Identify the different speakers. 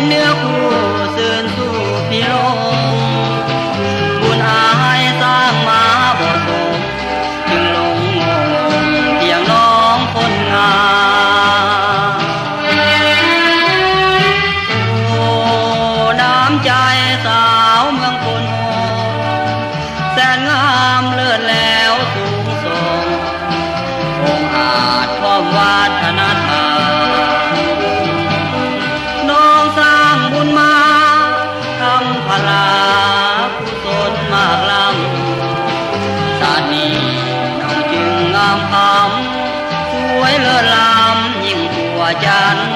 Speaker 1: เนื้อคู่ซื่นสู่พี่ลงบุญอายสร้างมาบ่สมจึงหลงงงเพียงน้องคนงามโอ้น้ำใจสาวเมืองพนแสนงามเลิศแล้วสูงส่งองค์อาจพร้อมวาฒนธรรมน้องสร้างบุญมาทำพลากุศลมากล้ำชาตินี้น้องจึงงามคำสวยเลิศล้ำยิ่งกว่าจันทร์